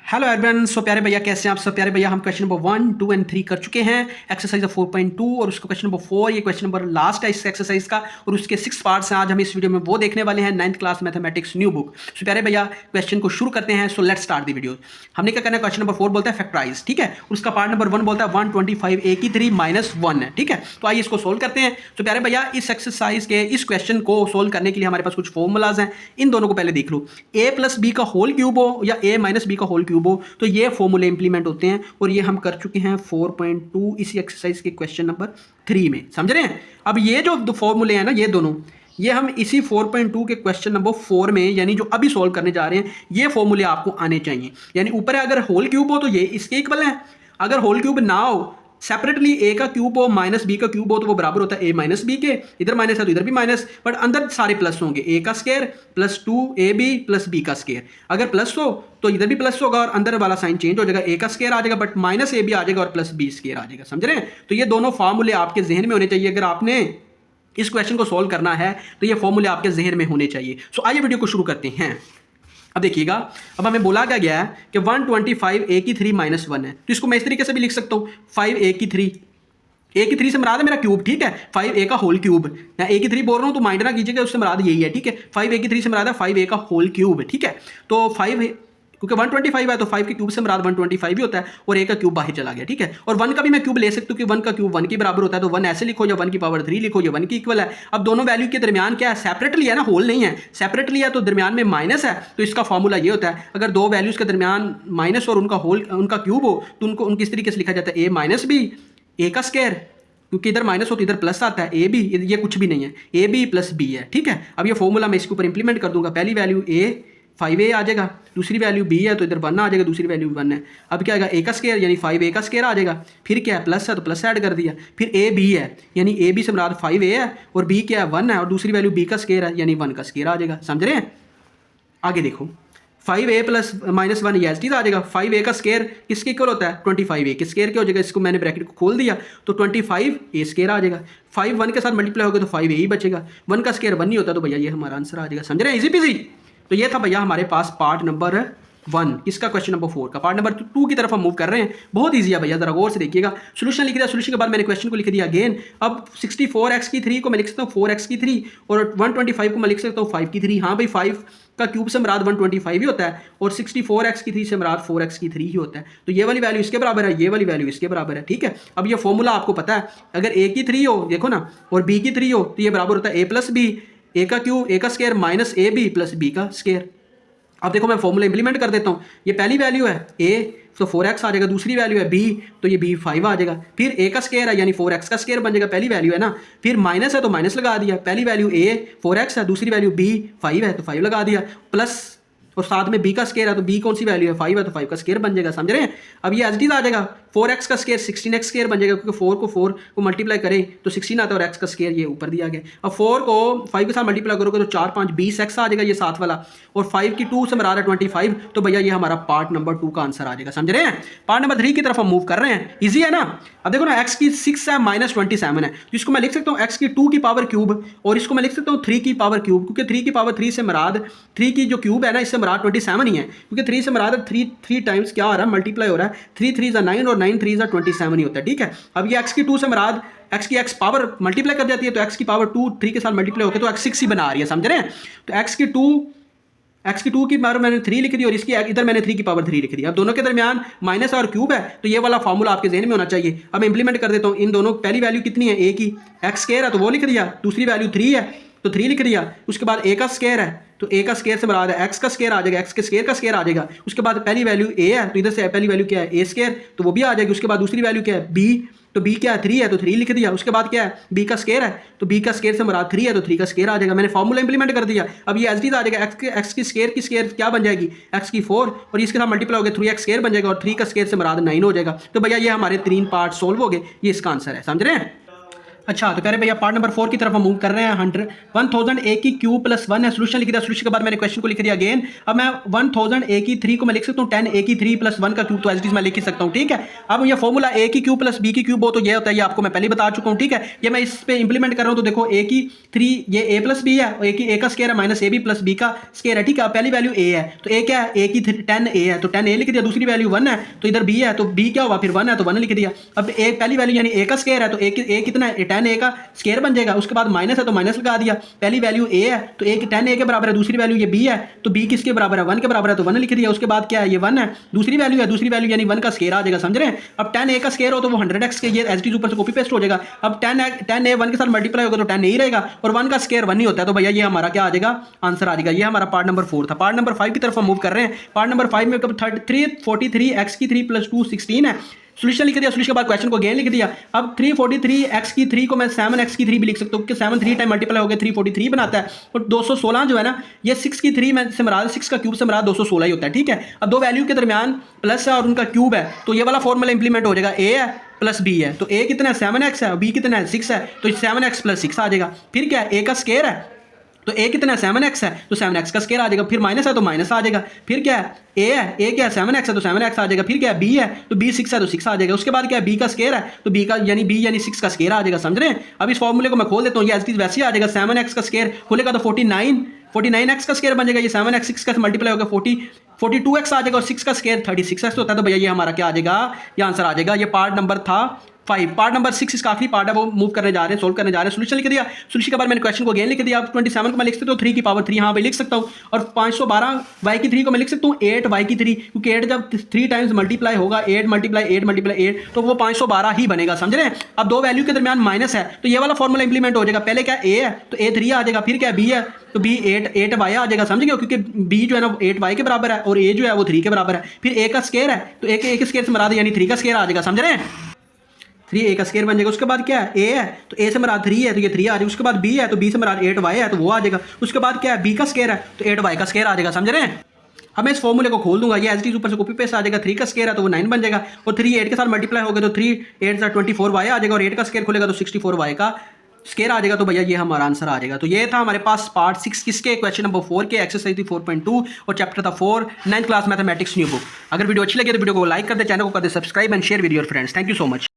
Hello everyone. सो प्यारे भैया कैसे हैं आप सब? प्यारे भैया हम क्वेश्चन नंबर 1, 2 एंड 3 कर चुके हैं। एक्सरसाइज 4.2 और उसका क्वेश्चन नंबर 4, ये क्वेश्चन नंबर लास्ट है इस एक्सरसाइज का और उसके 6 पार्ट्स हैं। आज हम इस वीडियो में वो देखने वाले हैं 9th class mathematics new book. So प्यारे भैया क्वेश्चन को शुरू करते हैं। So let's start the video. हमने क्या करना है, क्वेश्चन नंबर 4 बोलता है फैक्टराइज, ठीक है। उसका पार्ट नंबर 1 बोलता है 125 a की 3 माइनस 1 है, ठीक है। तो आइए इसको सोल्व करते हैं। तो प्यारे भैया इस एक्सरसाइज के इस क्वेश्चन को सोल्व करने के लिए हमारे पास कुछ फॉर्मूलाज हैं। इन दोनों को पहले देख लो। a प्लस बी का होल क्यूब हो या a माइनस बी का होल क्यूब हो तो ये फॉर्मूले इंप्लीमेंट होते हैं और ये हम कर चुके हैं 4.2 इसी एक्सरसाइज के क्वेश्चन नंबर 3 में। समझ रहे हैं? अब ये जो फॉर्मूले हैं ना, ये दोनों ये हम इसी 4.2 के क्वेश्चन नंबर 4 में यानी जो अभी सॉल्व करने जा रहे हैं ये फॉर्मूले आपको आने चाहिए। यानी ऊपर है अगर होल क्यूब हो तो ये इसके इक्वल है, अगर होल क्यूब ना हो सेपरेटली ए का क्यूब हो माइनस बी का क्यूब हो तो वो बराबर होता है ए माइनस बी के। इधर माइनस है तो इधर भी माइनस, बट अंदर सारे प्लस होंगे। ए का स्क्वायर प्लस 2ab प्लस बी का स्क्वायर, अगर प्लस हो तो इधर भी प्लस होगा और अंदर वाला साइन चेंज हो जाएगा। ए का स्क्वायर आ जाएगा बट माइनस ए भी आ जाएगा और प्लस बी स्क्वायर आ जाएगा। समझ रहे हैं? तो ये दोनों फॉर्मूले आपके जहन में होने चाहिए। अगर आपने इस क्वेश्चन को सॉल्व करना है तो ये फॉर्मूले आपके जहन में होने चाहिए। सो आइए वीडियो को शुरू करते हैं। अब देखिएगा, अब हमें बोला क्या गया है कि 125 a की 3 माइनस 1 है, तो इसको मैं इस तरीके से भी लिख सकता हूँ 5a की 3। ए की 3 से मराद है मेरा क्यूब, ठीक है। 5a का होल क्यूब, मैं a की 3 बोल रहा हूँ तो माइंड ना कीजिएगा, उससे मराद यही है, ठीक है। 5a की 3 से मराद है 5a का होल क्यूब, ठीक है। तो 5 क्योंकि 125 है तो 5 के क्यूब से मराद 125 भी होता है और a का क्यूब बाहर चला गया, ठीक है। और 1 का भी मैं क्यूब ले सकता हूँ कि 1 का क्यूब 1 के बराबर होता है, तो 1 ऐसे लिखो या 1 की पावर 3 लिखो या 1 की इक्वल है। अब दोनों वैल्यू के दरमियान क्या है, सेपरेटली है ना, होल नहीं है, सेपरेटली है तो दरमियान में माइनस है। तो इसका फॉर्मूला ये होता है, अगर दो वैल्यूज के दरमियान माइनस और उनका होल उनका क्यूब हो तो उनको किस तरीके से लिखा जाता है, a माइनस बी ए का स्क्वायर, क्योंकि इधर माइनस हो तो इधर प्लस आता है, ए बी, ये कुछ भी नहीं है, ए बी प्लस बी है, ठीक है। अब ये फॉर्मूला मैं इसके ऊपर इंप्लीमेंट कर दूंगा। पहली वैल्यू ए 5a आ जाएगा, दूसरी वैल्यू b है तो इधर 1 आ जाएगा, दूसरी वैल्यू 1 है। अब क्या आएगा, a का स्क्वायर यानी 5a का स्क्वायर आ जाएगा। फिर क्या है, प्लस है तो प्लस ऐड कर दिया। फिर a b है यानी a b से मुराद 5a है और b क्या है 1 है और दूसरी वैल्यू b का स्क्वायर है यानी 1 का स्क्वायर आ जाएगा। समझ रहे हैं? आगे देखो 5a प्लस माइनस 1 ये एज आ जाएगा। 5a का स्क्वायर किसके इक्वल होता है, 25a के स्क्वायर के हो जाएगा। इसको मैंने ब्रैकेट को खोल दिया तो 25a स्क्वायर आ जाएगा। 5 1 के साथ मल्टीप्लाई होगा तो 5a ही बचेगा, 1 का स्क्वायर 1 नहीं होता तो भैया ये हमारा आंसर आ जाएगा। समझ रहे हैं? Easy PG. तो ये था भैया हमारे पास पार्ट नंबर 1 इसका क्वेश्चन नंबर 4 का। पार्ट नंबर 2 की तरफ हम मूव कर रहे हैं। बहुत ईजी है भैया, जरा गौर से देखिएगा। सोल्यूशन लिख दिया, सोल्यूशन के बाद मैंने क्वेश्चन को लिख दिया अगेन। अब 64x की 3 को मैं लिख सकता हूँ 4x की 3 और 125 को मैं लिख सकता हूँ 5 की 3। हाँ भाई 5 का क्यूब से मराद 125 ही होता है और 64x की 3 से मराद 4x की 3 ही होता है। तो ये वाली वैल्यू इसके बराबर है, ये वाली वैल्यू इसके बराबर है, ठीक है। अब ये फॉर्मूला आपको पता है, अगर a की 3 हो देखो ना और b की 3 हो तो ये बराबर होता है a प्लस बी, ए का क्यूब ए का square minus A B plus B का स्क्वायर। अब देखो मैं फॉर्मूला इंप्लीमेंट कर देता हूँ। ये पहली वैल्यू है a तो 4x आ जाएगा, दूसरी वैल्यू है b तो ये b 5 आ जाएगा। फिर a का स्क्वायर है यानी 4x का स्क्वायर बन जाएगा, पहली वैल्यू है ना। फिर माइनस है तो माइनस लगा दिया, पहली वैल्यू a 4x है, दूसरी वैल्यू b 5 है तो 5 लगा दिया, प्लस और साथ में b का स्क्वायर है तो b कौन सी वैल्यू है 5 है तो 5 का स्क्वायर बन जाएगा। समझ रहे हैं? अब ये एज आ जाएगा 4x का स्क्वायर 16x स्क्वायर बन जाएगा, क्योंकि 4 को 4 को मल्टीप्लाई करें तो 16 आता है और x का स्क्वायर ये ऊपर दिया गया। अब 4 को 5 के साथ मल्टीप्लाई करोगे तो 4 5 20x आ जाएगा ये साथ वाला, और 5 की 2 से मराद है 25। तो भैया ये हमारा पार्ट नंबर 2 का आंसर आ जाएगा। समझ रहे हैं? पार्ट नंबर 3 की तरफ हम मूव कर रहे हैं। ईजी है ना? अब देखो ना, x की 6 है माइनस 27 है, जिसको मैं लिख सकता हूँ x की 2 की पावर क्यूब और इसको मैं लिख सकता हूँ 3 की पावर क्यूब, क्योंकि 3 की पावर 3 से मराद 3 की जो क्यूब है ना इससे मराद 27 ही है, क्योंकि 3 से मराद 3 टाइम्स क्या हो रहा है, मल्टीप्लाई हो रहा है। 3 3 जा 9 और 9 3 जा 27 ही होता है, ठीक है। अब ये x की 2 से मराद x की x पावर मल्टीप्लाई कर जाती है तो x की पावर 2 3 के साथ मल्टीप्लाई होकर तो x 6 ही बना रही है। समझ रहे हैं? तो x की 2 की पावर मैंने 3 लिख दी और इसकी इधर मैंने 3 की पावर 3 लिख दी। अब दोनों के दरमियान माइनस और क्यूब है तो ये वाला फॉर्मूला आपके ज़हन में होना चाहिए। अब मैं इंप्लीमेंट कर देता हूँ इन दोनों। पहली वैल्यू कितनी है a की, x स्क्वायर है तो वो लिख दिया, दूसरी वैल्यू 3 है तो 3 लिख दिया। उसके बाद a का स्क्वायर है तो a का स्क्वायर से मराद है x का स्क्वायर आ जाएगा, x के स्क्वायर का स्क्वायर आ जाएगा। उसके बाद पहली वैल्यू a है तो इधर से पहली वैल्यू क्या है a स्क्वायर तो वो भी आ जाएगी। उसके बाद दूसरी वैल्यू क्या है b, तो b क्या है 3 है तो 3 लिख दिया। उसके बाद क्या है b का स्क्वायर है तो b का स्क्वायर से मराद 3 है तो 3 का स्क्वायर आ जाएगा। मैंने फॉर्मूला इंप्लीमेंट कर दिया। अब ये एज आ जाएगा, x की स्क्वायर क्या बन जाएगी, x की 4 और इसके साथ मल्टीप्लाई हो गया 3x स्क्वायर बन जाएगा और 3 का स्क्वायर से मराद 9 हो जाएगा। तो भैया ये हमारे 3 पार्ट सोल्व हो गए, ये इसका आंसर है। समझ रहे हैं? अच्छा तो कह रहे भैया पार्ट नंबर 4 की तरफ हम मूव कर रहे हैं। 1000 ए की क्यूब प्लस 1 है, सोल्यूशन लिख दिया। सोल्यूशन के बाद मैंने क्वेश्चन को लिख दिया अगेन। अब मैं 1000 ए की 3 को मैं लिख सकता हूँ 10 ए की 3 प्लस 1 का क्यूब, तो एज इट इज मैं लिख ही सकता हूँ, ठीक है। अब ये फॉर्मूला ए की क्यूब प्लस बी की क्यूब हो तो ये होता है, ये आपको मैं पहले बता चुका हूँ, ठीक है। ये मैं इस पे इंप्लीमेंट कर रहा हूँ तो देखो ए की 3 ये ए प्लस बी है, ए का स्केयर है minus A B plus B का स्केयर है, ठीक है। पहली वैल्यू ए है तो ए क्या है, ए की 10 ए है तो 10 ए लिख दिया। दूसरी वैल्यू 1 है तो इधर बी है तो बी क्या हुआ फिर 1 है तो 1 लिख दिया। अब ए पहली वैल्यू यानी ए का स्केयर है तो ए कितना है, 10 ए का स्केयर बन जाएगा। उसके बाद माइनस है तो माइनस लगा दिया। पहली वैल्यू ए है तो ए 10 ए के बराबर है, दूसरी वैल्यू ये बी है तो बी किसके बराबर है, 1 के बराबर है तो 1 लिख दिया। उसके बाद क्या है, ये 1 है, दूसरी वैल्यू है, दूसरी वैल्यू यानी 1 का स्केयर आ जाएगा, समझ रहे हैं। अब 10 ए का स्केयर हो तो वो 100x के ये एज इट इज ऊपर से कॉपी पेस्ट हो जाएगा। अब 10 ए 1 के साथ मल्टीप्लाई होगा तो 10 ए ही रहेगा और 1 का स्केयर 1 ही होता है, तो भैया ये हमारा क्या आ जाएगा, आंसर आ जाएगा। ये हमारा पार्ट नंबर 4 था। पार्ट नंबर 5 की तरफ हम मूव कर रहे हैं। पार्ट नंबर 5 में कब 343 x की 3 प्लस 2 16 है। सोल्यूशन लिख दिया। सोल्यूशन के बाद क्वेश्चन को अगेन लिख दिया। अब 343 x की 3 को मैं 7 x की 3 भी लिख सकता हूँ क्योंकि 7 3 टाइम मल्टीप्लाई हो गया 343 बनाता है और 216 जो है ना ये 6 की 3 में से मराद 6 का क्यूब से मराद 216 ही होता है, ठीक है। अब दो वैल्यू के दरमियान प्लस है और उनका क्यूब है तो ये वाला फॉर्मूला इंप्लीमेंट हो जाएगा। ए है प्लस बी है तो ए कितना है 7x है, बी कितना है 6 है तो 7x प्लस 6 आ जाएगा। फिर क्या है, ए का स्केयर है तो ए कितना है 7x है तो 7x का स्केयर आ जाएगा। फिर माइनस है तो माइनस आ जाएगा। फिर क्या है, ए क्या है 7x है तो 7x आ जाएगा। फिर क्या है, बी है तो बी 6 है तो 6 आ जाएगा। उसके बाद क्या है, बी का स्केयर है तो बी यानी 6 का स्केयर आ जाएगा, समझ रहे हैं। अब इस फॉर्मूले को मैं खोल देता हूँ, ये एज इट इज वैसे ही आ जाएगा। 7x का स्केयर खोलेगा तो 49x का स्केयर बन जाएगा। ये 7x 6 का मल्टीप्लाई होगा 42x आ जाएगा और 6 का स्केयर 36x होता है, तो भैया ये हमारा क्या आ जाएगा, ये आंसर आ जाएगा। ये पार्ट नंबर था 5। पार्ट नंबर 6 इसका आखिरी पार्ट है, वो मूव करने जा रहे हैं, सोल्व करने जा रहे हैं। सोल्यूशन लिख दिया। सोल्यूशन के बाद मैंने क्वेश्चन को अगेन लिख दिया। अब 27 को मैं लिख सकता हूँ 3 की पावर 3, हाँ भाई लिख सकता हूँ। और 512 y की 3 को मैं लिख सकता हूँ 8 y की 3, क्योंकि 8 जब 3 टाइम्स मल्टीप्लाई होगा 8 मल्टीप्लाई 8 तो वो 512 ही बनेगा, समझ रहे हैं। अब दो वैल्यू के दरमियान माइनस है तो ये वाला फॉर्मूला इंप्लीमेंट हो जाएगा। पहले क्या ए है तो ए 3 आ जाएगा। फिर क्या बी है तो बी 8 y आ जाएगा, समझ गए, क्योंकि बी जो है ना 8 y के बराबर है और ए जो है वो 3 के बराबर है। फिर ए का स्केयर है तो ए के स्केयर से मराद यानी 3 का स्केयर आ जाएगा, समझ रहे हैं। 3 ए का स्केयर बन जाएगा। उसके बाद क्या है, ए है तो ए से मराद 3 है तो ये 3 आ जाएगा। उसके बाद बी है तो बी से मराद 8 y है तो वो आ जाएगा। उसके बाद क्या है, बी का स्केयर है तो 8 y का स्केयर आ जाएगा, समझ रहे हैं। अब मैं इस फॉर्मूले को खोल दूंगा, ये एज इट इज ऊपर से कॉपी पेस्ट आ जाएगा। 3 का स्केयर है तो वो 9 बन जाएगा और 3 8 के साथ मल्टीप्लाई होगा तो 3 8 से 24 y आ जाएगा और 8 का स्केयर खोलेगा तो 64 y का स्केयर आ जाएगा। तो भैया ये हमारा आंसर आ जाएगा। तो ये था हमारे पास पार्ट 6 किसके, क्वेश्चन नंबर 4 के, एक्सरसाइज 4.2 और चैप्टर था 4 9th class mathematics new book. अगर वीडियो अच्छी लगे तो वीडियो को लाइक कर दे, चैनल को कर दे subscribe and share with your friends. Thank you so much.